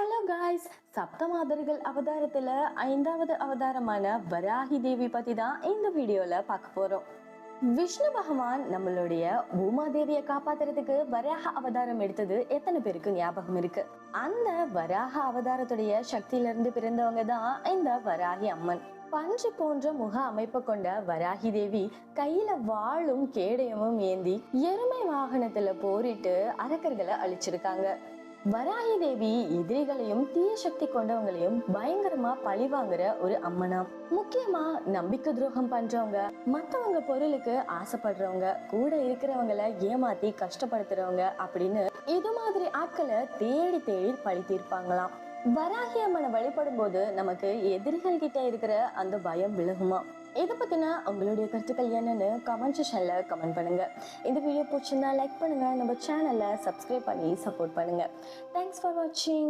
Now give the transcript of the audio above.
Hello guys, சப்தமாதர்கள் அவதாரத்துல 5வது அவதாரமான வராகி தேவி பத்தி தான் இந்த வீடியோல பார்க்க போறோம். விஷ்ணு பகவான் நம்மளுடைய பூமாதேவியை காப்பாத்துறதுக்கு வராக அவதாரம் எடுத்தது எத்தனை பேருக்கு ஞாபகம் இருக்கு? அந்த வராக அவதாரத்துடைய சக்தியில இருந்து பிறந்தவங்க தான் இந்த வராகி அம்மன். பஞ்சு போன்ற முக அமைப்பு கொண்ட வராகி தேவி கையில வாளும் கேடயமும் ஏந்தி எருமை வாகனத்துல போரிட்டு அரக்கர்களை அழிச்சிருக்காங்க. வராகி தேவி எதிரிகளையும் தீய சக்தி கொண்டவங்களையும் பயங்கரமா பழி வாங்குற ஒரு அம்மனாம். முக்கியமா நம்பிக்கை துரோகம் பண்றவங்க, மத்தவங்க பொருளுக்கு ஆசைப்படுறவங்க, கூட இருக்கிறவங்களை ஏமாத்தி கஷ்டப்படுத்துறவங்க அப்படின்னு இது மாதிரி ஆட்களை தேடி தேடி பழி தீர்ப்பாங்களாம். வராகி அம்மனை வழிபடும் போது நமக்கு எதிரிகள் கிட்ட இருக்கிற அந்த பயம் விலகுமா? இதை பத்தின உங்களுடைய கருத்துக்கள் என்னன்னு கமெண்ட் செக்ஷன்ல கமெண்ட் பண்ணுங்க. இந்த வீடியோ பிடிச்சிருந்தா லைக் பண்ணுங்க, நம்ம சேனலை சப்ஸ்கிரைப் பண்ணி சப்போர்ட் பண்ணுங்க. தேங்க்ஸ் ஃபார் வாட்சிங்.